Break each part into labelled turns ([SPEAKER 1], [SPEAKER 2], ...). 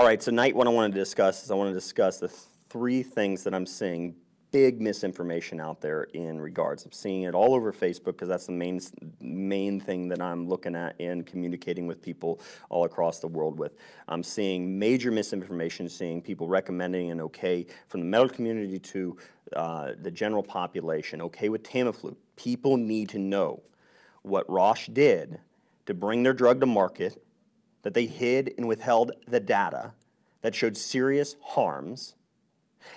[SPEAKER 1] right, so tonight what I want to discuss is I want to discuss the three things that I'm seeing big misinformation out there in regards. I'm seeing it all over Facebook because that's the main thing that I'm looking at and communicating with people all across the world with. I'm seeing major misinformation, seeing people recommending and okay from the medical community to the general population, okay with Tamiflu. People need to know what Roche did to bring their drug to market, that they hid and withheld the data that showed serious harms.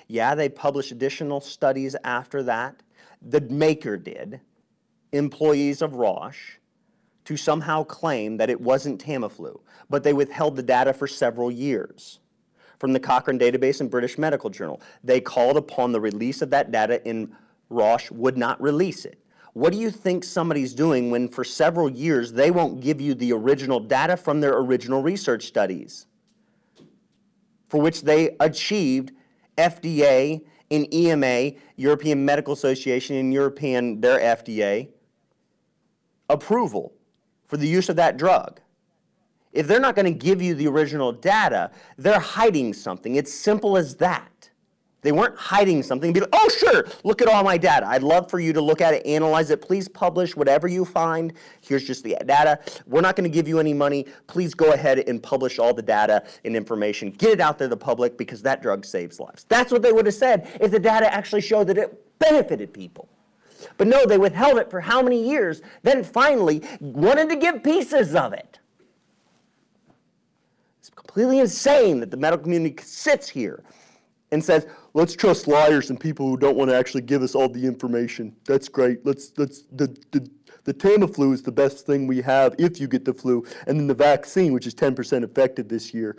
[SPEAKER 1] Yeah, they published additional studies after that. The maker did, employees of Roche, to somehow claim that it wasn't Tamiflu, but they withheld the data for several years. From the Cochrane database and British Medical Journal, they called upon the release of that data and Roche would not release it. What do you think somebody's doing when for several years they won't give you the original data from their original research studies, for which they achieved FDA and EMA, European Medical Association and their FDA, approval for the use of that drug? If they're not going to give you the original data, they're hiding something. It's simple as that. They weren't hiding something. Be like, oh, sure, look at all my data. I'd love for you to look at it, analyze it. Please publish whatever you find. Here's just the data. We're not going to give you any money. Please go ahead and publish all the data and information. Get it out there to the public because that drug saves lives. That's what they would have said if the data actually showed that it benefited people. But no, they withheld it for how many years, then finally wanted to give pieces of it. It's completely insane that the medical community sits here and says, let's trust liars and people who don't want to actually give us all the information. That's great. The Tamiflu is the best thing we have if you get the flu. And then the vaccine, which is 10% effective this year,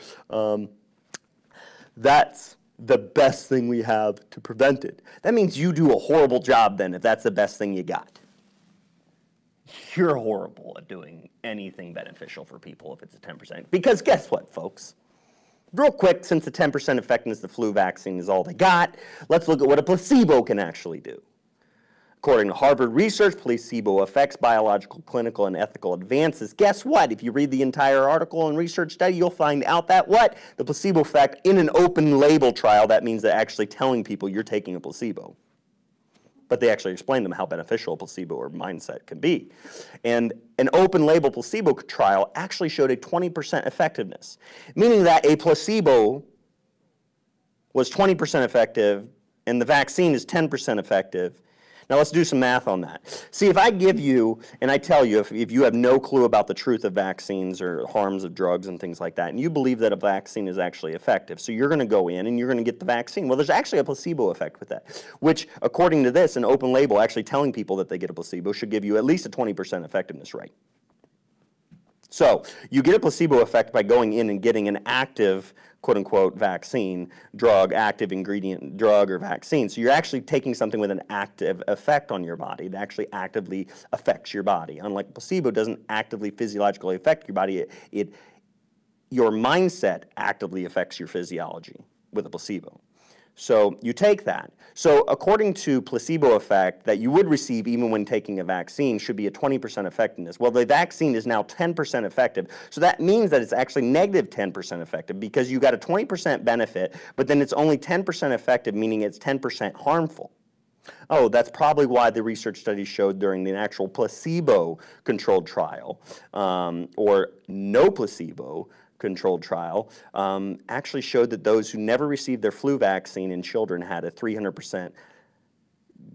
[SPEAKER 1] that's the best thing we have to prevent it. That means you do a horrible job then if that's the best thing you got. You're horrible at doing anything beneficial for people if it's a 10%. Because guess what, folks? Real quick, since the 10% effectiveness of the flu vaccine is all they got, let's look at what a placebo can actually do. According to Harvard research, placebo affects biological, clinical, and ethical advances. Guess what? If you read the entire article and research study, you'll find out that what? The placebo effect in an open label trial, that means they're actually telling people you're taking a placebo. But they actually explain them how beneficial a placebo or mindset can be. And an open label placebo trial actually showed a 20% effectiveness, meaning that a placebo was 20% effective and the vaccine is 10% effective. Now let's do some math on that. See, if I give you, and I tell you, if you have no clue about the truth of vaccines or harms of drugs and things like that, and you believe that a vaccine is actually effective, so you're going to go in and you're going to get the vaccine. Well, there's actually a placebo effect with that, which, according to this, an open label actually telling people that they get a placebo should give you at least a 20% effectiveness rate. So you get a placebo effect by going in and getting an active, quote-unquote, vaccine, drug, active ingredient drug or vaccine. So you're actually taking something with an active effect on your body. It actually actively affects your body. Unlike placebo, doesn't actively physiologically affect your body. Your mindset actively affects your physiology with a placebo. So you take that. So according to placebo effect that you would receive even when taking a vaccine should be a 20% effectiveness. Well, the vaccine is now 10% effective. So that means that it's actually negative 10% effective because you got a 20% benefit, but then it's only 10% effective, meaning it's 10% harmful. Oh, that's probably why the research studies showed during the actual placebo-controlled trial or no placebo controlled trial actually showed that those who never received their flu vaccine in children had a 300%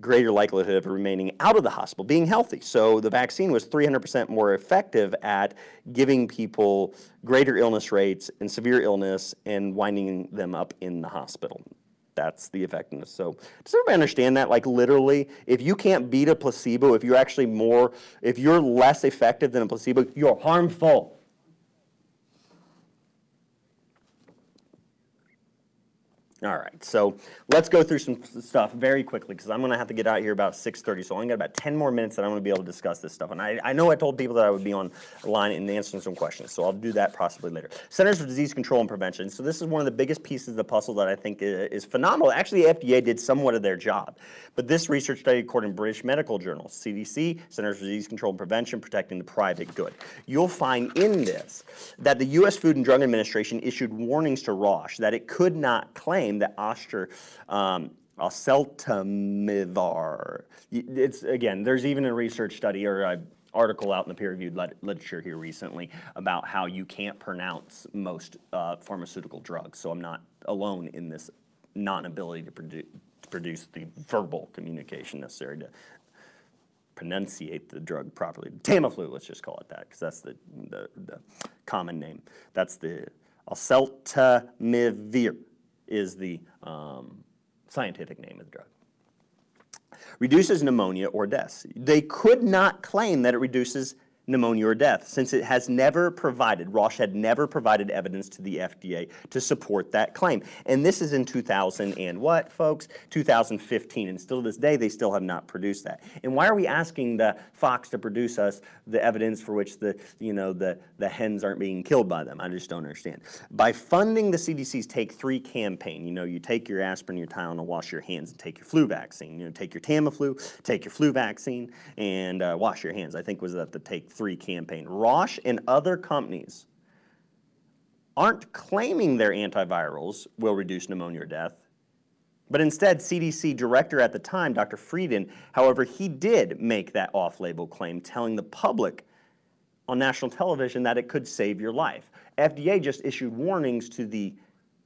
[SPEAKER 1] greater likelihood of remaining out of the hospital, being healthy. So the vaccine was 300% more effective at giving people greater illness rates and severe illness and winding them up in the hospital. That's the effectiveness. So does everybody understand that? Like literally, if you can't beat a placebo, if you're less effective than a placebo, you're harmful. All right, so let's go through some stuff very quickly because I'm going to have to get out here about 6:30, so I only got about 10 more minutes that I'm going to be able to discuss this stuff. And I know I told people that I would be on the line and answering some questions, so I'll do that possibly later. Centers for Disease Control and Prevention. So this is one of the biggest pieces of the puzzle that I think is phenomenal. Actually, the FDA did somewhat of their job. But this research study, according to British Medical Journal, CDC, Centers for Disease Control and Prevention, protecting the private good. You'll find in this that the U.S. Food and Drug Administration issued warnings to Roche that it could not claim that oseltamivir. It's, again, there's even a research study or an article out in the peer-reviewed literature here recently about how you can't pronounce most pharmaceutical drugs. So I'm not alone in this non-ability to produce the verbal communication necessary to pronunciate the drug properly. Tamiflu, let's just call it that, because that's the common name. That's the oseltamivir is the scientific name of the drug. Reduces pneumonia or deaths. They could not claim that it reduces pneumonia or death since it has never provided, Roche had never provided evidence to the FDA to support that claim. And this is in 2000 and what, folks? 2015, and still to this day, they still have not produced that. And why are we asking the fox to produce us the evidence for which the hens aren't being killed by them? I just don't understand. By funding the CDC's Take 3 campaign, you take your aspirin, your Tylenol, wash your hands, and take your flu vaccine. Take your Tamiflu, take your flu vaccine, and wash your hands. I think was that the Take 3 campaign. Roche and other companies aren't claiming their antivirals will reduce pneumonia or death, but instead CDC director at the time, Dr. Frieden, however, he did make that off-label claim telling the public on national television that it could save your life. FDA just issued warnings to the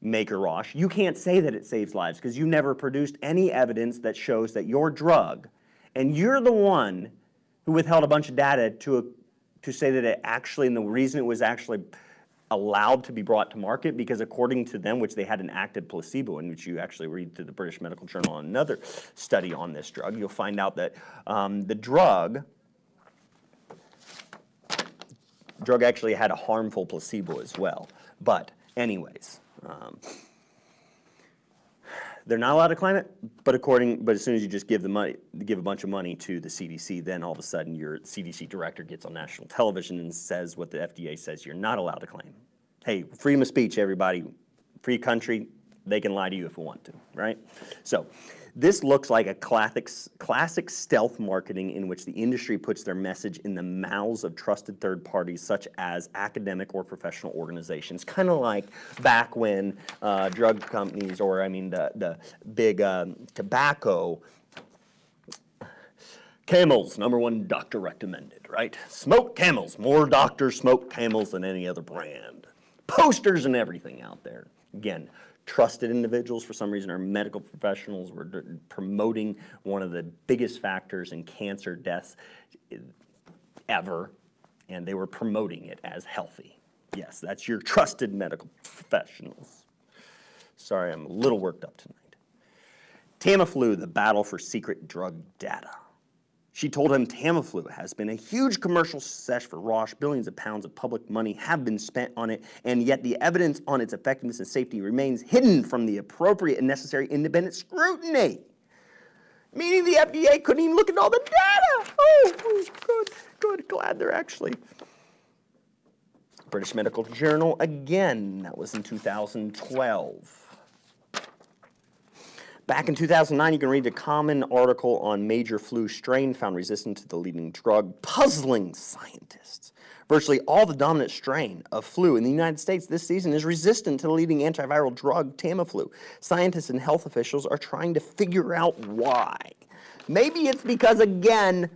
[SPEAKER 1] maker Roche. You can't say that it saves lives because you never produced any evidence that shows that your drug, and you're the one who withheld a bunch of data to say that it actually, and the reason it was actually allowed to be brought to market, because according to them, which they had an active placebo, in which you actually read through the British Medical Journal on another study on this drug, you'll find out that the drug actually had a harmful placebo as well. But anyways, they're not allowed to claim it, but as soon as you just give a bunch of money to the CDC, then all of a sudden your CDC director gets on national television and says what the FDA says you're not allowed to claim. Hey, freedom of speech, everybody. Free country, they can lie to you if they want to, right? So this looks like a classic stealth marketing in which the industry puts their message in the mouths of trusted third parties such as academic or professional organizations, kind of like back when drug companies, or the big tobacco, Camels, #1 doctor recommended, right? Smoke Camels, more doctors smoke Camels than any other brand. Posters and everything out there. Again, trusted individuals, for some reason, our medical professionals were promoting one of the biggest factors in cancer deaths ever, and they were promoting it as healthy. Yes, that's your trusted medical professionals. Sorry, I'm a little worked up tonight. Tamiflu, the battle for secret drug data. She told him Tamiflu has been a huge commercial success for Roche. Billions of pounds of public money have been spent on it, and yet the evidence on its effectiveness and safety remains hidden from the appropriate and necessary independent scrutiny. Meaning the FDA couldn't even look at all the data. Oh, good. Glad they're actually. British Medical Journal, again, that was in 2012. Back in 2009, you can read a common article on major flu strain found resistant to the leading drug, puzzling scientists. Virtually all the dominant strain of flu in the United States this season is resistant to the leading antiviral drug, Tamiflu. Scientists and health officials are trying to figure out why. Maybe it's because, again,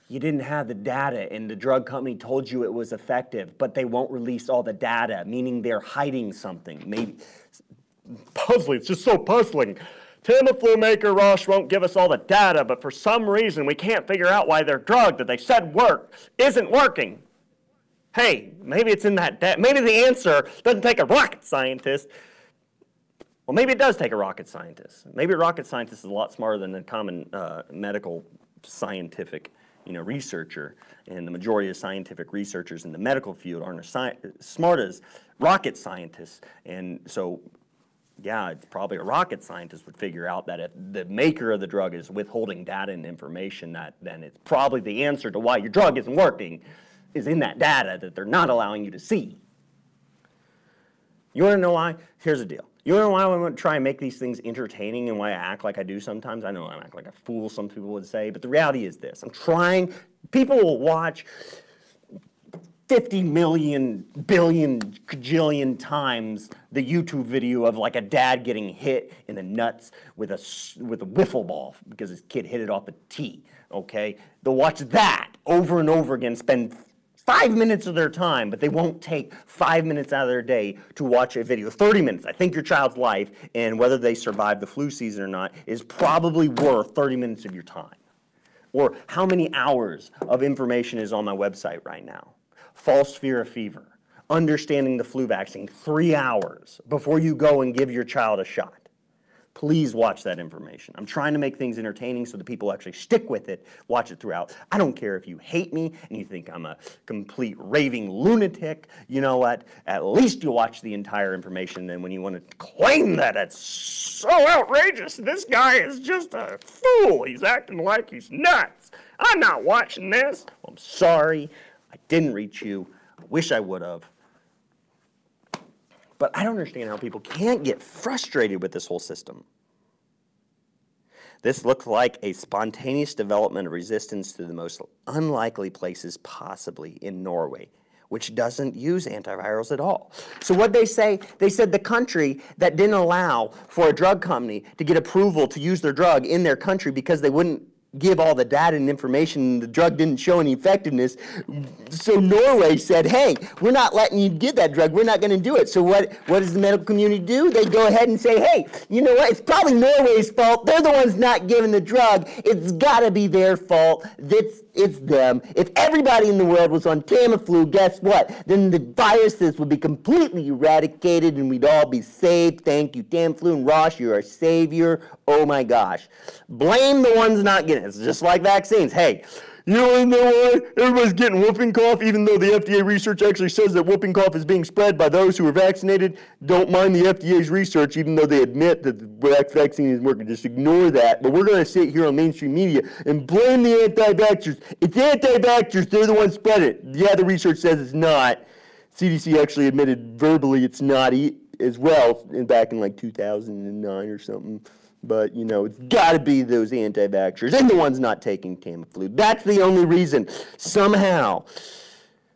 [SPEAKER 1] you didn't have the data and the drug company told you it was effective, but they won't release all the data, meaning they're hiding something. Maybe puzzling, it's just so puzzling. Tamiflu maker Roche won't give us all the data, but for some reason we can't figure out why their drug that they said worked isn't working. Hey, maybe it's in that data. Maybe the answer doesn't take a rocket scientist. Well, maybe it does take a rocket scientist. Maybe a rocket scientist is a lot smarter than a common medical scientific researcher, and the majority of scientific researchers in the medical field aren't as smart as rocket scientists. And so, yeah, it's probably a rocket scientist would figure out that if the maker of the drug is withholding data and information, then it's probably the answer to why your drug isn't working is in that data that they're not allowing you to see. You want to know why? Here's the deal. You want to know why I want to try and make these things entertaining and why I act like I do sometimes? I know I act like a fool, some people would say, but the reality is this. People will watch 50 million, billion, kajillion times the YouTube video of like a dad getting hit in the nuts with a wiffle ball because his kid hit it off a tee, okay? They'll watch that over and over again, spend 5 minutes of their time, but they won't take 5 minutes out of their day to watch a video. 30 minutes. I think your child's life and whether they survive the flu season or not is probably worth 30 minutes of your time. Or how many hours of information is on my website right now? False fear of fever. Understanding the flu vaccine, 3 hours before you go and give your child a shot. Please watch that information. I'm trying to make things entertaining so that people actually stick with it, watch it throughout. I don't care if you hate me and you think I'm a complete raving lunatic. You know what? At least you'll watch the entire information. Then when you want to claim that it's so outrageous, this guy is just a fool. He's acting like he's nuts. I'm not watching this. Well, I'm sorry. I didn't reach you. I wish I would have. But I don't understand how people can't get frustrated with this whole system. This looks like a spontaneous development of resistance to the most unlikely places possibly in Norway, which doesn't use antivirals at all. So what they said the country that didn't allow for a drug company to get approval to use their drug in their country because they wouldn't give all the data and information, the drug didn't show any effectiveness. So Norway said, hey, we're not letting you get that drug. We're not going to do it. So what does the medical community do? They go ahead and say, hey, you know what? It's probably Norway's fault. They're the ones not giving the drug. It's got to be their fault. It's them. If everybody in the world was on Tamiflu, guess what? Then the viruses would be completely eradicated and we'd all be saved. Thank you, Tamiflu and Ross. You're our savior. Oh my gosh. Blame the ones not getting it. It's just like vaccines. Hey, you know what? Everybody's getting whooping cough, even though the FDA research actually says that whooping cough is being spread by those who are vaccinated. Don't mind the FDA's research, even though they admit that the vaccine is working. Just ignore that. But we're going to sit here on mainstream media and blame the anti-vaxxers. It's anti-vaxxers. They're the ones spread it. Yeah, the research says it's not. CDC actually admitted verbally it's not as well back in like 2009 or something. But, you know, it's got to be those anti-vaxxers and the ones not taking Tamiflu. That's the only reason. Somehow.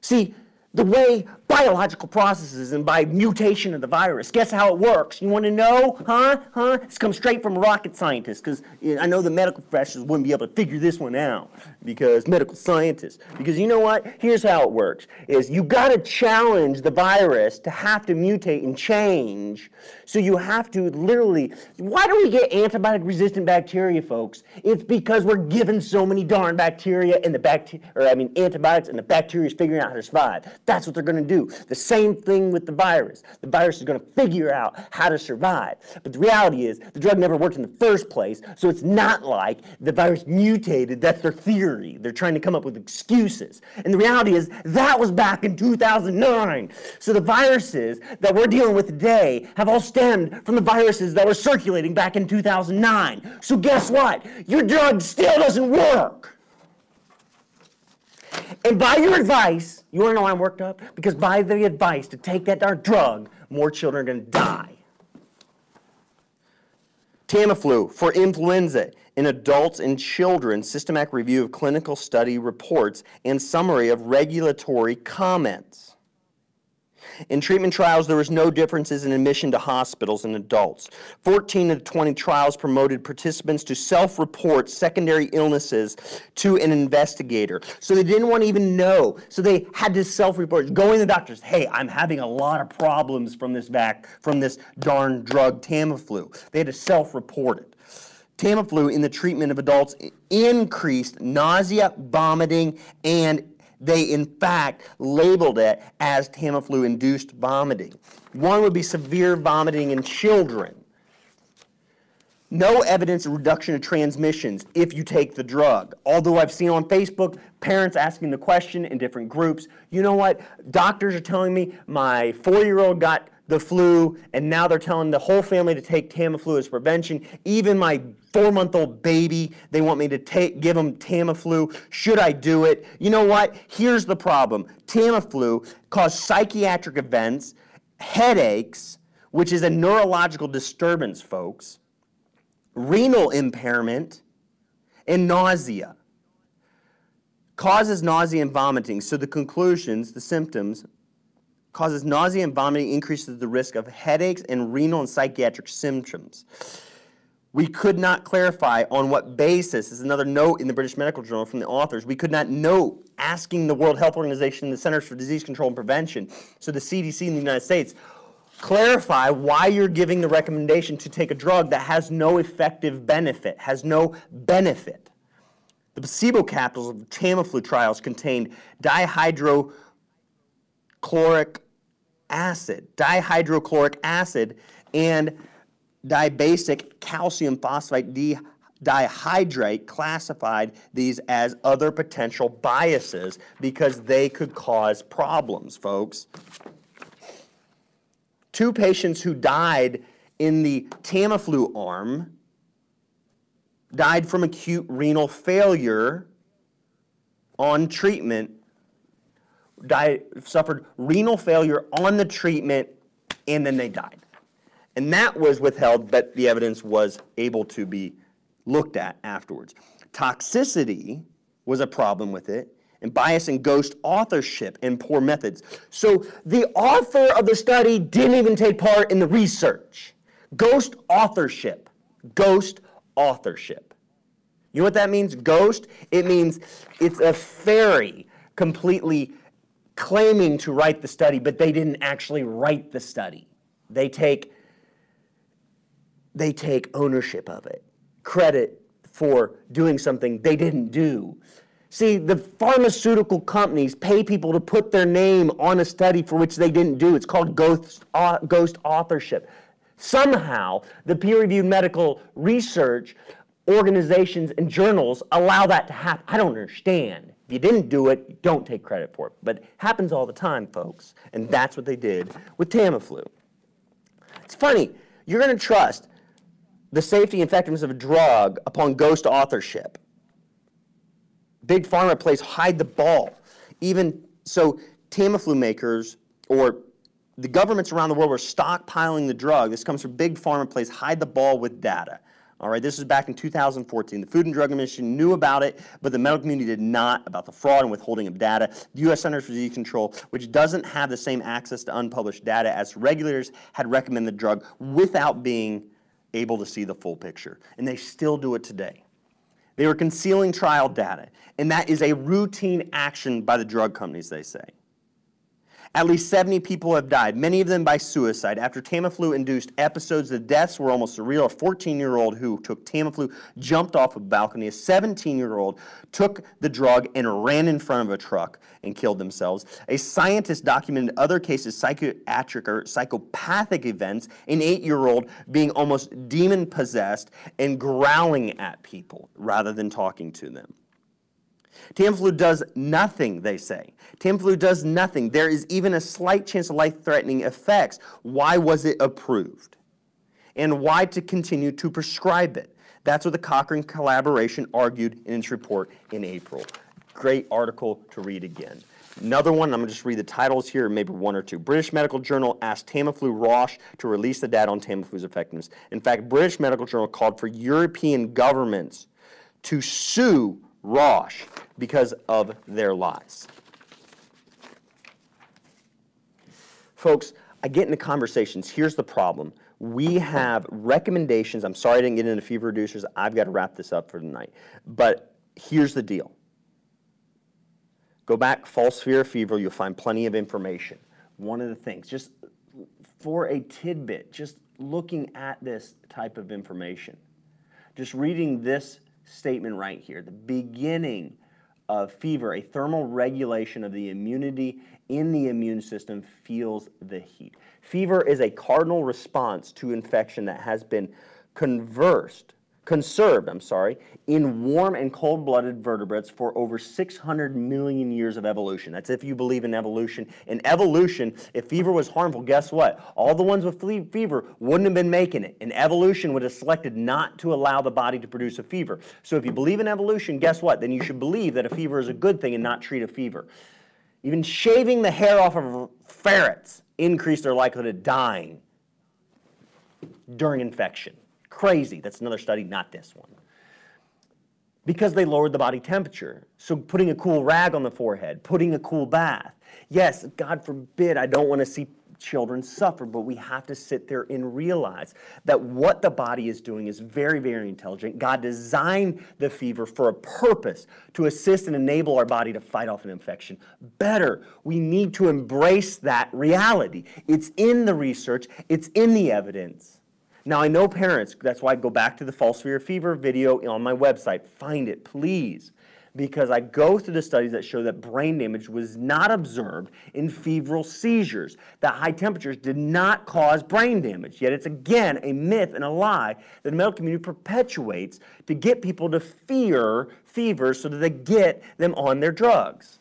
[SPEAKER 1] See, the way biological processes and by mutation of the virus, guess how it works? You want to know? Huh? This comes straight from rocket scientists because I know the medical professionals wouldn't be able to figure this one out because medical scientists. Because you know what? Here's how it works. Is you got to challenge the virus to have to mutate and change. So you have to literally, why do we get antibiotic-resistant bacteria, folks? It's because we're given so many darn bacteria and antibiotics, and the bacteria is figuring out how to survive. That's what they're going to do. The same thing with the virus. The virus is going to figure out how to survive. But the reality is, the drug never worked in the first place, so it's not like the virus mutated. That's their theory. They're trying to come up with excuses. And the reality is, that was back in 2009. So the viruses that we're dealing with today have all stemmed from the viruses that were circulating back in 2009. So guess what? Your drug still doesn't work. And by your advice, you want to know why I'm worked up? Because by the advice to take that darn drug, more children are going to die. Tamiflu for influenza in adults and children, systematic review of clinical study reports, and summary of regulatory comments. In treatment trials, there was no differences in admission to hospitals in adults. 14 of the 20 trials promoted participants to self-report secondary illnesses to an investigator. So they didn't want to even know. So they had to self-report, going to the doctors, hey, I'm having a lot of problems from this darn drug Tamiflu. They had to self-report it. Tamiflu in the treatment of adults increased nausea, vomiting, and they, in fact, labeled it as Tamiflu-induced vomiting. One would be severe vomiting in children. No evidence of reduction of transmissions if you take the drug. Although I've seen on Facebook parents asking the question in different groups, you know what, doctors are telling me my 4-year-old got the flu and now they're telling the whole family to take Tamiflu as prevention. Even my 4-month-old baby, they want me to give them Tamiflu. Should I do it? You know what? Here's the problem. Tamiflu caused psychiatric events, headaches, which is a neurological disturbance, folks, renal impairment, and nausea. Causes nausea and vomiting. So the conclusions, the symptoms, causes nausea and vomiting, increases the risk of headaches and renal and psychiatric symptoms. We could not clarify on what basis, this is another note in the British Medical Journal from the authors, we could not know, asking the World Health Organization, the Centers for Disease Control and Prevention, so the CDC in the United States, clarify why you're giving the recommendation to take a drug that has no effective benefit, has no benefit. The placebo capsules of Tamiflu trials contained dihydrochloric acid, and dibasic calcium phosphate dihydrate, classified these as other potential biases because they could cause problems, folks. 2 patients who died in the Tamiflu arm died from acute renal failure on treatment, suffered renal failure on the treatment, and then they died. And that was withheld, but the evidence was able to be looked at afterwards. Toxicity was a problem with it, and bias and ghost authorship and poor methods. So the author of the study didn't even take part in the research. Ghost authorship. Ghost authorship. You know what that means, ghost? It means it's a fairy completely claiming to write the study, but they didn't actually write the study. They take ownership of it, credit for doing something they didn't do. See, the pharmaceutical companies pay people to put their name on a study for which they didn't do. It's called ghost authorship. Somehow, the peer-reviewed medical research organizations and journals allow that to happen. I don't understand. If you didn't do it, you don't take credit for it. But it happens all the time, folks. And that's what they did with Tamiflu. It's funny. You're going to trust the safety and effectiveness of a drug upon ghost authorship. Big Pharma plays hide the ball. Even so, Tamiflu makers or the governments around the world were stockpiling the drug. This comes from Big Pharma plays hide the ball with data. All right, this is back in 2014. The Food and Drug Administration knew about it, but the medical community did not, about the fraud and withholding of data. The U.S. Centers for Disease Control, which doesn't have the same access to unpublished data as regulators, had recommended the drug without being able to see the full picture. And they still do it today. They were concealing trial data, and that is a routine action by the drug companies, they say. At least 70 people have died, many of them by suicide, after Tamiflu-induced episodes. The deaths were almost surreal. A 14-year-old who took Tamiflu jumped off a balcony. A 17-year-old took the drug and ran in front of a truck and killed themselves. A scientist documented other cases, psychiatric or psychopathic events, an 8-year-old being almost demon-possessed and growling at people rather than talking to them. Tamiflu does nothing, they say. Tamiflu does nothing. There is even a slight chance of life-threatening effects. Why was it approved? And why to continue to prescribe it? That's what the Cochrane collaboration argued in its report in April. Great article to read again. Another one, I'm going to just read the titles here, maybe one or two. British Medical Journal asked Tamiflu Roche to release the data on Tamiflu's effectiveness. In fact, British Medical Journal called for European governments to sue Roche because of their lies. Folks, I get into conversations. Here's the problem. We have recommendations. I'm sorry I didn't get into fever reducers. I've got to wrap this up for tonight. But here's the deal. Go back, false fear of fever. You'll find plenty of information. One of the things, just for a tidbit, just looking at this type of information, just reading this statement right here, the beginning of fever, a thermal regulation of the immunity in the immune system feels the heat. Fever is a cardinal response to infection that has been conserved, in warm and cold-blooded vertebrates for over 600 million years of evolution. That's if you believe in evolution. In evolution, if fever was harmful, guess what? All the ones with fever wouldn't have been making it. And evolution would have selected not to allow the body to produce a fever. So if you believe in evolution, guess what? Then you should believe that a fever is a good thing and not treat a fever. Even shaving the hair off of ferrets increased their likelihood of dying during infection. Crazy. That's another study, not this one. Because they lowered the body temperature. So putting a cool rag on the forehead, putting a cool bath. Yes, God forbid, I don't want to see children suffer, but we have to sit there and realize that what the body is doing is very, very intelligent. God designed the fever for a purpose, to assist and enable our body to fight off an infection better. We need to embrace that reality. It's in the research. It's in the evidence. Now, I know parents, that's why I go back to the false fear of fever video on my website. Find it, please, because I go through the studies that show that brain damage was not observed in febrile seizures, that high temperatures did not cause brain damage. Yet it's, again, a myth and a lie that the medical community perpetuates to get people to fear fevers so that they get them on their drugs.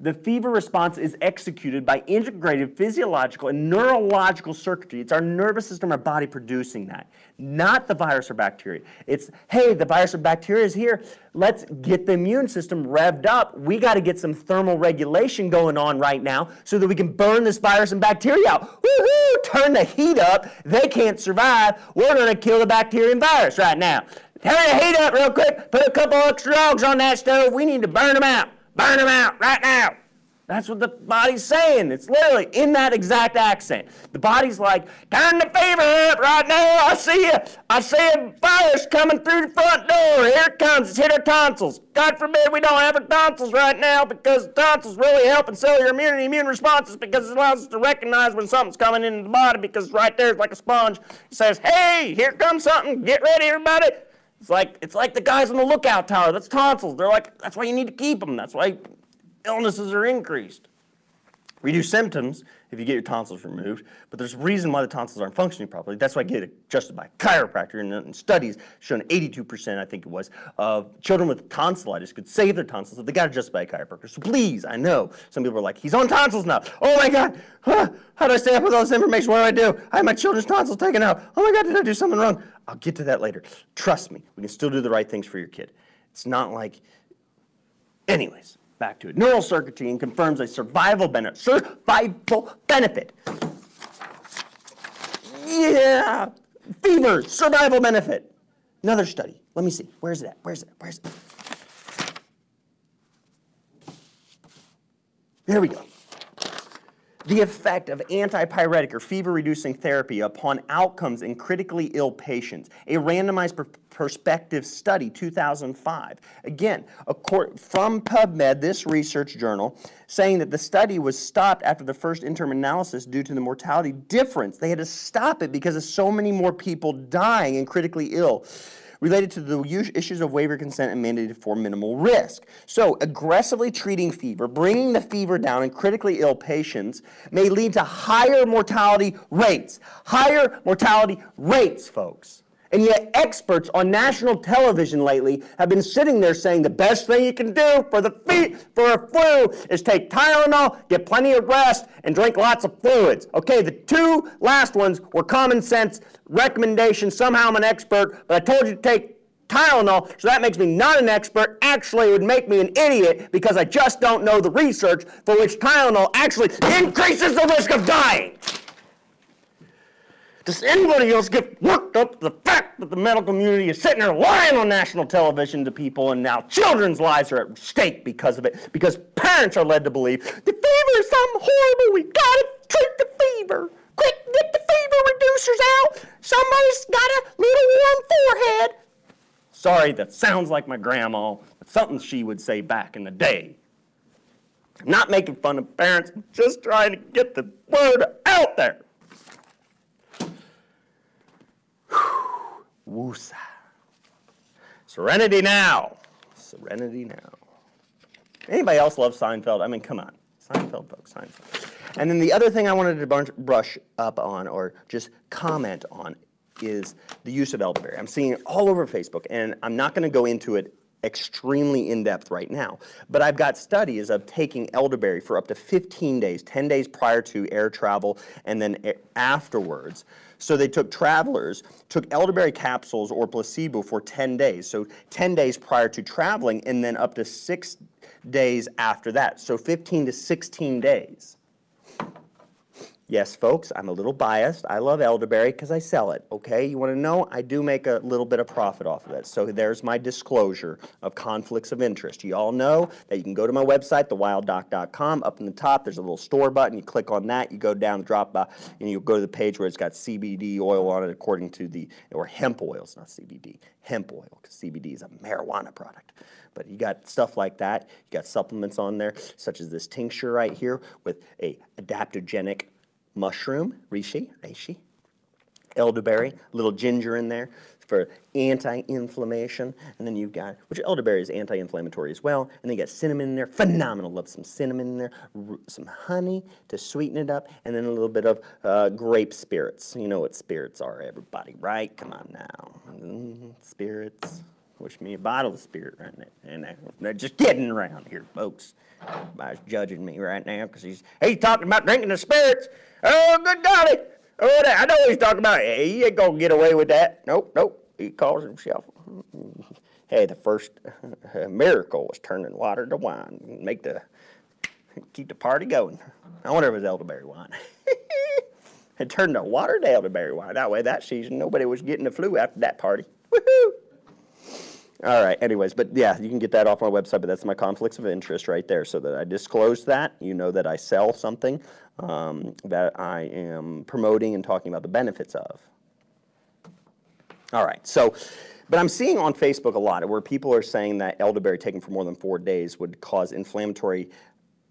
[SPEAKER 1] The fever response is executed by integrated physiological and neurological circuitry. It's our nervous system, our body producing that, not the virus or bacteria. It's, hey, the virus or bacteria is here. Let's get the immune system revved up. We got to get some thermal regulation going on right now so that we can burn this virus and bacteria out. Woo-hoo! Turn the heat up. They can't survive. We're going to kill the bacteria and virus right now. Turn the heat up real quick. Put a couple extra dogs on that stove. We need to burn them out. Burn them out right now. That's what the body's saying. It's literally in that exact accent. The body's like, turn the fever up right now. I see a virus coming through the front door. Here it comes. It's hit our tonsils. God forbid we don't have our tonsils right now, because tonsils really help in cellular immunity, immune responses, because it allows us to recognize when something's coming into the body, because right there is like a sponge. It says, hey, here comes something. Get ready, everybody. It's like the guys on the lookout tower. That's tonsils. They're like, that's why you need to keep them. That's why illnesses are increased. Reduce symptoms if you get your tonsils removed, but there's a reason why the tonsils aren't functioning properly. That's why I get adjusted by a chiropractor, and studies shown 82%, I think it was, of children with tonsillitis could save their tonsils if they got adjusted by a chiropractor. So please, I know some people are like, he's on tonsils now. Oh my God, how do I stay up with all this information? What do? I have my children's tonsils taken out. Oh my God, did I do something wrong? I'll get to that later. Trust me, we can still do the right things for your kid. It's not like, anyways. Back to it. Neural circuitry and confirms a survival benefit. Survival benefit. Yeah. Fever. Survival benefit. Another study. Let me see. Where's it at? Where's it at? Where's it at? Here we go. The effect of antipyretic or fever-reducing therapy upon outcomes in critically ill patients. A randomized prospective study, 2005. Again, from PubMed, this research journal, saying that the study was stopped after the first interim analysis due to the mortality difference. They had to stop it because of so many more people dying and critically ill, related to the issues of waiver consent and mandated for minimal risk. So aggressively treating fever, bringing the fever down in critically ill patients may lead to higher mortality rates. Higher mortality rates, folks. And yet experts on national television lately have been sitting there saying the best thing you can do for a flu is take Tylenol, get plenty of rest, and drink lots of fluids. Okay, the two last ones were common sense recommendations. Somehow I'm an expert, but I told you to take Tylenol, so that makes me not an expert. Actually, it would make me an idiot because I just don't know the research for which Tylenol actually increases the risk of dying. Does anybody else get worked up the fact that the medical community is sitting there lying on national television to people, and now children's lives are at stake because of it, because parents are led to believe the fever is something horrible, we gotta treat the fever. Quick, get the fever reducers out. Somebody's got a little warm forehead. Sorry, that sounds like my grandma. That's something she would say back in the day. I'm not making fun of parents, I'm just trying to get the word out there. Woosa. Serenity now. Serenity now. Anybody else love Seinfeld? I mean, come on. Seinfeld, folks, Seinfeld. And then the other thing I wanted to brush up on, or just comment on, is the use of elderberry. I'm seeing it all over Facebook, and I'm not going to go into it extremely in-depth right now, but I've got studies of taking elderberry for up to 15 days, 10 days prior to air travel, and then afterwards. So they took travelers, took elderberry capsules or placebo for 10 days, so 10 days prior to traveling, and then up to 6 days after that, so 15 to 16 days. Yes, folks, I'm a little biased. I love elderberry because I sell it, okay? You want to know? I do make a little bit of profit off of it. So there's my disclosure of conflicts of interest. You all know that you can go to my website, thewilddoc.com. Up in the top, there's a little store button. You click on that. You go down the drop by, and you'll go to the page where it's got CBD oil on it according to the, or hemp oil. It's not CBD, hemp oil, because CBD is a marijuana product. But you got stuff like that. You got supplements on there, such as this tincture right here with a adaptogenic mushroom, reishi, elderberry, a little ginger in there for anti-inflammation, and then you've got, which elderberry is anti-inflammatory as well, and then you got cinnamon in there, phenomenal, love some cinnamon in there, some honey to sweeten it up, and then a little bit of grape spirits. You know what spirits are, everybody, right? Come on now, spirits. Wish me a bottle of spirit right now. And they're just kidding around here, folks. Everybody's judging me right now because he's talking about drinking the spirits. Oh, good golly. Oh, I know what he's talking about. Hey, he ain't going to get away with that. Nope. He calls himself. Hey, the first miracle was turning water to wine. Keep the party going. I wonder if it was elderberry wine. It turned the water to elderberry wine. That way, that season, nobody was getting the flu after that party. Woohoo! All right, anyways, but yeah, you can get that off my website, but that's my conflicts of interest right there. So that I disclose that, you know that I sell something that I am promoting and talking about the benefits of. All right, so, but I'm seeing on Facebook a lot where people are saying that elderberry taken for more than 4 days would cause inflammatory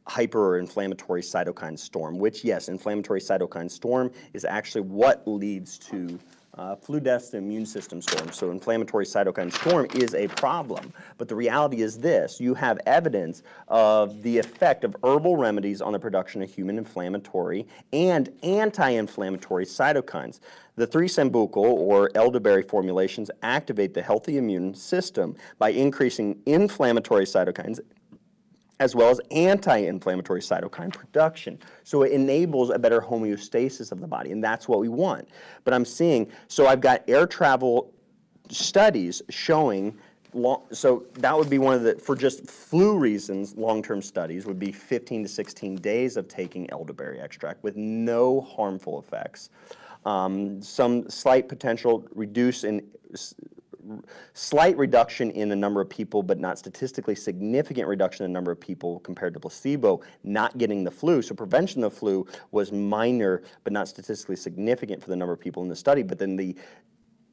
[SPEAKER 1] hyper or inflammatory cytokine storm, which, yes, inflammatory cytokine storm is actually what leads to flu deaths and immune system storms. So inflammatory cytokine storm is a problem. But the reality is this: you have evidence of the effect of herbal remedies on the production of human inflammatory and anti-inflammatory cytokines. The 3-sambucol or elderberry formulations activate the healthy immune system by increasing inflammatory cytokines as well as anti-inflammatory cytokine production. So it enables a better homeostasis of the body, and that's what we want. But I'm seeing, so I've got air travel studies showing, so that would be one of the, for just flu reasons, long-term studies would be 15 to 16 days of taking elderberry extract with no harmful effects. Some slight potential slight reduction in the number of people, but not statistically significant reduction in the number of people compared to placebo not getting the flu. So prevention of the flu was minor, but not statistically significant for the number of people in the study. But then the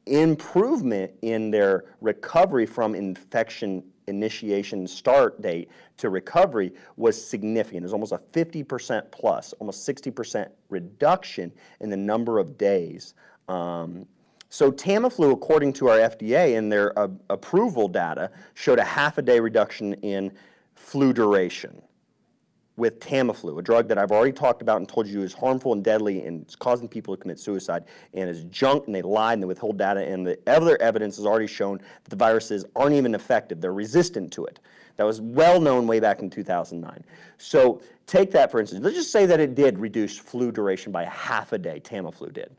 [SPEAKER 1] improvement in their recovery from infection initiation start date to recovery was significant. It was almost a 50% plus, almost 60% reduction in the number of days. So Tamiflu, according to our FDA and their approval data, showed a half-a-day reduction in flu duration with Tamiflu, a drug that I've already talked about and told you is harmful and deadly and it's causing people to commit suicide, and is junk, and they lied and they withhold data, and the other evidence has already shown that the viruses aren't even effective. They're resistant to it. That was well known way back in 2009. So take that for instance. Let's just say that it did reduce flu duration by half a day, Tamiflu did.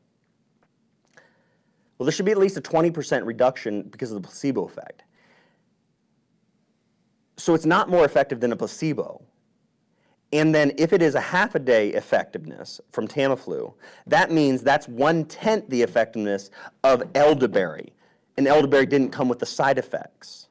[SPEAKER 1] Well, there should be at least a 20% reduction because of the placebo effect. So it's not more effective than a placebo. And then if it is a half a day effectiveness from Tamiflu, that means that's 1/10 the effectiveness of elderberry. And elderberry didn't come with the side effects.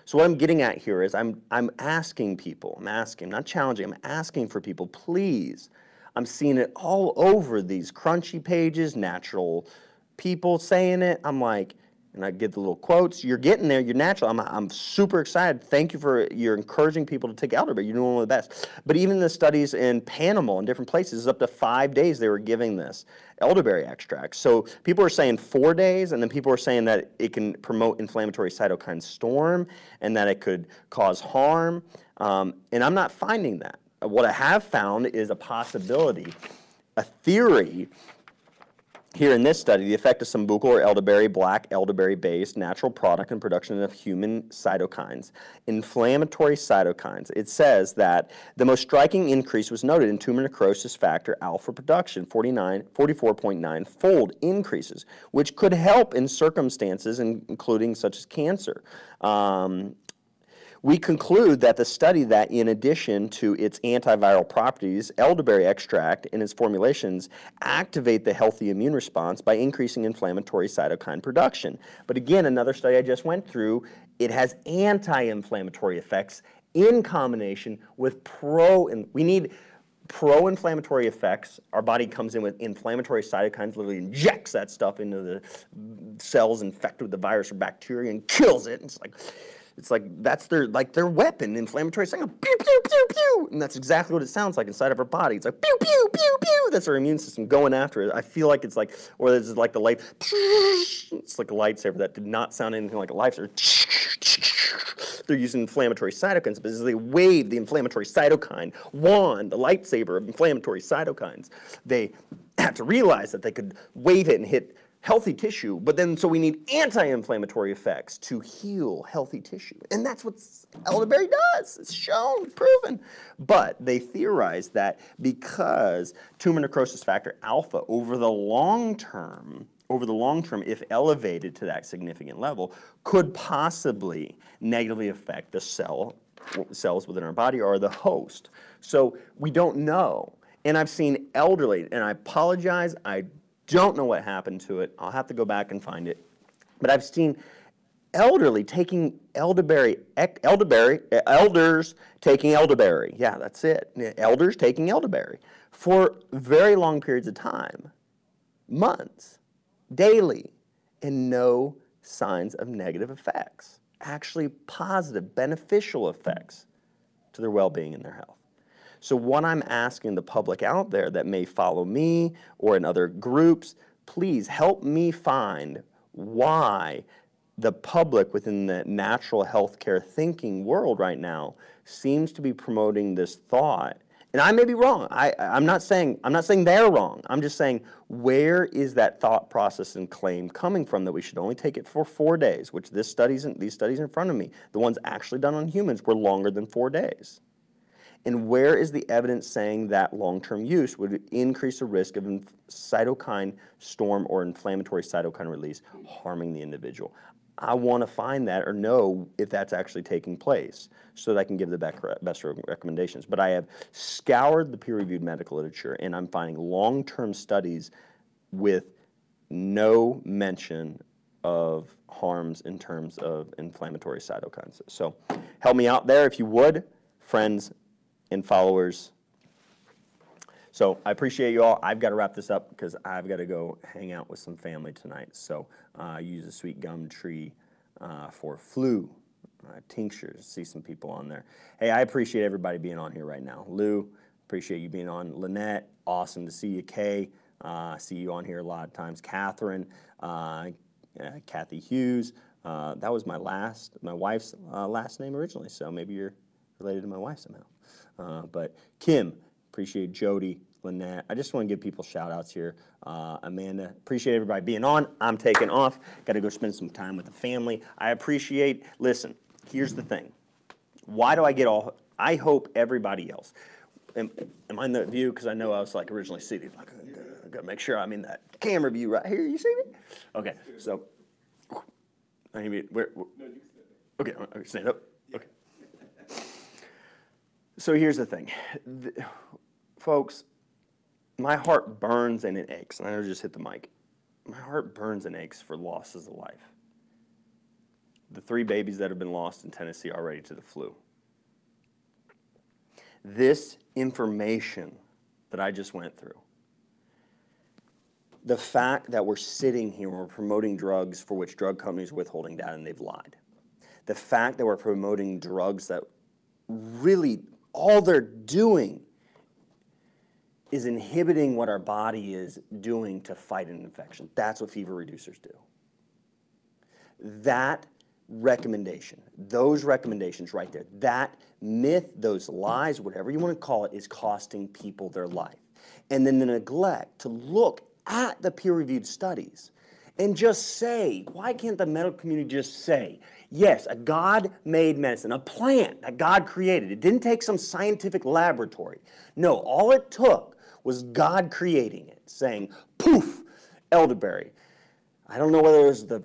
[SPEAKER 1] So what I'm getting at here is I'm asking people, not challenging, I'm asking for people, please. I'm seeing it all over these crunchy pages, natural people saying it. I'm like, and I get the little quotes, you're getting there, you're natural. I'm super excited. Thank you for, you're encouraging people to take elderberry. You're doing one of the best. But even the studies in Panama and different places, up to 5 days they were giving this elderberry extract. So people are saying 4 days, and then people are saying that it can promote inflammatory cytokine storm and that it could cause harm. And I'm not finding that. What I have found is a possibility, a theory, Here in this study, the effect of sambuca or elderberry, black elderberry-based natural product in production of human cytokines, inflammatory cytokines. It says that the most striking increase was noted in tumor necrosis factor alpha production, 44.9-fold increases, which could help in circumstances including such as cancer. We conclude that the study that in addition to its antiviral properties, elderberry extract and its formulations activate the healthy immune response by increasing inflammatory cytokine production. But again, another study I just went through, it has anti-inflammatory effects in combination with we need pro-inflammatory effects. Our body comes in with inflammatory cytokines, literally injects that stuff into the cells infected with the virus or bacteria and kills it. It's like that's their weapon, inflammatory cytokine, pew, pew, pew, pew. And that's exactly what it sounds like inside of our body. It's like pew, pew, pew, pew. That's our immune system going after it. I feel like it's like, or this is like the light, it's like a lightsaber that did not sound anything like a lightsaber. They're using inflammatory cytokines, but as they wave the inflammatory cytokine wand, the lightsaber of inflammatory cytokines, they had to realize that they could wave it and hit healthy tissue, but then so we need anti-inflammatory effects to heal healthy tissue. And that's what elderberry does. It's shown, proven. But they theorized that because tumor necrosis factor alpha over the long term, if elevated to that significant level, could possibly negatively affect the cells within our body or the host. So we don't know. And I've seen elderly, and I apologize, I don't know what happened to it. I'll have to go back and find it. But I've seen elderly taking elders taking elderberry. Yeah, that's it. Elders taking elderberry for very long periods of time, months, daily, and no signs of negative effects. Actually positive, beneficial effects to their well-being and their health. So what I'm asking the public out there that may follow me or in other groups, please help me find why the public within the natural healthcare thinking world right now seems to be promoting this thought. And I may be wrong. I'm not saying they're wrong. I'm just saying, where is that thought process and claim coming from that we should only take it for 4 days, which these studies in front of me, the ones actually done on humans, were longer than 4 days. And where is the evidence saying that long-term use would increase the risk of cytokine storm or inflammatory cytokine release harming the individual? I want to find that or know if that's actually taking place so that I can give the best recommendations. But I have scoured the peer-reviewed medical literature, and I'm finding long-term studies with no mention of harms in terms of inflammatory cytokines. So help me out there if you would, friends and followers. So I appreciate you all. I've got to wrap this up because I've got to go hang out with some family tonight. So I use a sweet gum tree for flu tinctures. See some people on there. Hey, I appreciate everybody being on here right now. Lou, appreciate you being on. Lynette, awesome to see you. Kay, see you on here a lot of times. Catherine, Kathy Hughes. That was my wife's last name originally. So maybe you're related to my wife somehow. But Kim, appreciate Jody, Lynette. I just want to give people shout outs here. Amanda, appreciate everybody being on. I'm taking off. Got to go spend some time with the family. I appreciate, listen, here's the thing. Why do I get all, I hope everybody else, am I in the view? Because I know I was like originally seated. Like, I got to make sure I'm in that camera view right here. You see me? Okay, so, I mean, okay, stand up. Okay. So here's the thing, folks, my heart burns and it aches, and I just hit the mic. My heart burns and aches for losses of life. The 3 babies that have been lost in Tennessee already to the flu. This information that I just went through, the fact that we're sitting here and we're promoting drugs for which drug companies are withholding data and they've lied. The fact that we're promoting drugs that really all they're doing is inhibiting what our body is doing to fight an infection. That's what fever reducers do. That recommendation, those recommendations right there, that myth, those lies, whatever you want to call it, is costing people their life. And then the neglect to look at the peer-reviewed studies and just say, why can't the medical community just say, yes, a God-made medicine, a plant that God created. It didn't take some scientific laboratory. No, all it took was God creating it, saying, poof, elderberry. I don't know whether it was the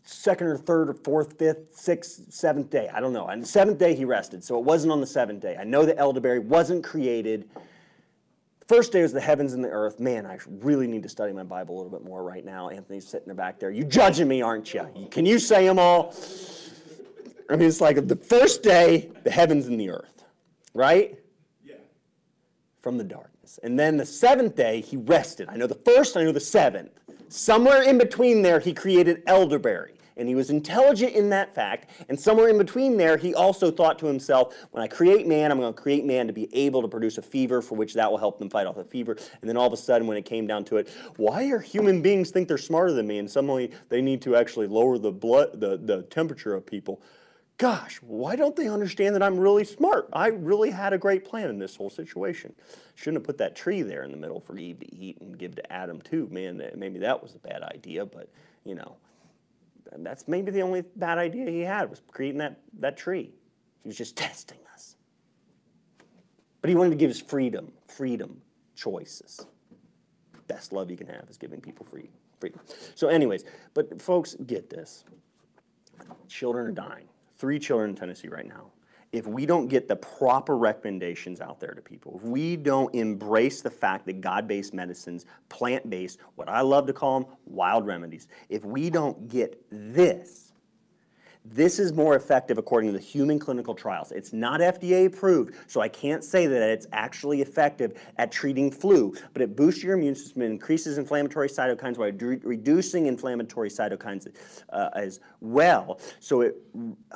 [SPEAKER 1] second or third or fourth, fifth, sixth, seventh day. I don't know. On the seventh day he rested, so it wasn't on the seventh day. I know that elderberry wasn't created. First day was the heavens and the earth. Man, I really need to study my Bible a little bit more right now. Anthony's sitting in the back there. You judging me, aren't you? Can you say them all? I mean, it's like the first day, the heavens and the earth, right? Yeah. From the darkness. And then the seventh day, he rested. I know the first, I know the seventh. Somewhere in between there, he created elderberry. And he was intelligent in that fact. And somewhere in between there, he also thought to himself, when I create man, I'm going to create man to be able to produce a fever for which that will help them fight off the fever. And then all of a sudden, when it came down to it, why are human beings think they're smarter than me? And suddenly they need to actually lower the temperature of people. Gosh, why don't they understand that I'm really smart? I really had a great plan in this whole situation. Shouldn't have put that tree there in the middle for Eve to eat and give to Adam too. Man, maybe that was a bad idea, but you know. And that's maybe the only bad idea he had, was creating that tree. He was just testing us. But he wanted to give us freedom, choices. Best love you can have is giving people freedom. So anyways, but folks, get this. Children are dying. 3 children in Tennessee right now. If we don't get the proper recommendations out there to people, if we don't embrace the fact that God-based medicines, plant-based, what I love to call them, wild remedies, if we don't get this is more effective according to the human clinical trials. It's not FDA approved, so I can't say that it's actually effective at treating flu, but it boosts your immune system, it increases inflammatory cytokines while reducing inflammatory cytokines as well. So it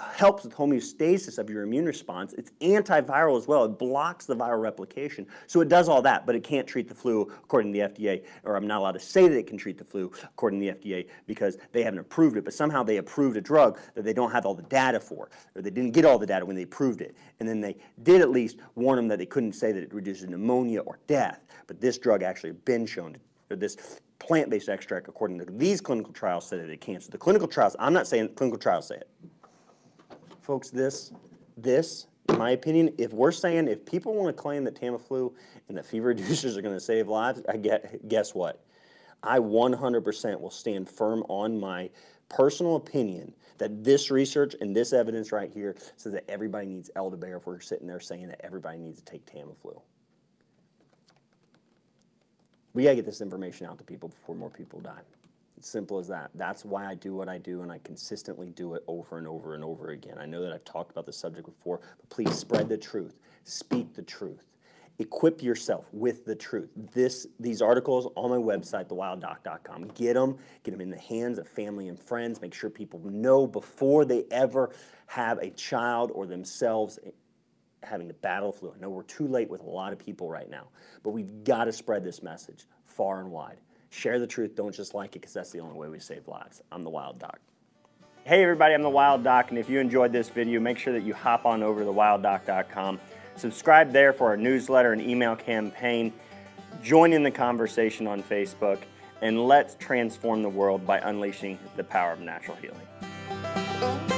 [SPEAKER 1] helps with homeostasis of your immune response. It's antiviral as well. It blocks the viral replication. So it does all that, but it can't treat the flu according to the FDA, or I'm not allowed to say that it can treat the flu according to the FDA because they haven't approved it, but somehow they approved a drug that they don't have all the data for, or they didn't get all the data when they approved it. And then they did at least warn them that they couldn't say that it reduces pneumonia or death, but this drug actually had been shown, or this plant-based extract, according to these clinical trials, said that it can't. So the clinical trials, I'm not saying clinical trials say it. Folks, this, in my opinion, if people want to claim that Tamiflu and that fever reducers are going to save lives, guess what? I 100% will stand firm on my personal opinion that this research and this evidence right here says that everybody needs elderberry if we're sitting there saying that everybody needs to take Tamiflu. We gotta get this information out to people before more people die. It's simple as that. That's why I do what I do, and I consistently do it over and over and over again. I know that I've talked about this subject before, but please spread the truth. Speak the truth. Equip yourself with the truth. These articles on my website, thewilddoc.com. Get them in the hands of family and friends. Make sure people know before they ever have a child or themselves having to battle flu. I know we're too late with a lot of people right now, but we've got to spread this message far and wide. Share the truth. Don't just like it, because that's the only way we save lives. I'm the Wild Doc. Hey everybody, I'm the Wild Doc, and if you enjoyed this video, make sure that you hop on over to thewilddoc.com. Subscribe there for our newsletter and email campaign. Join in the conversation on Facebook, and let's transform the world by unleashing the power of natural healing.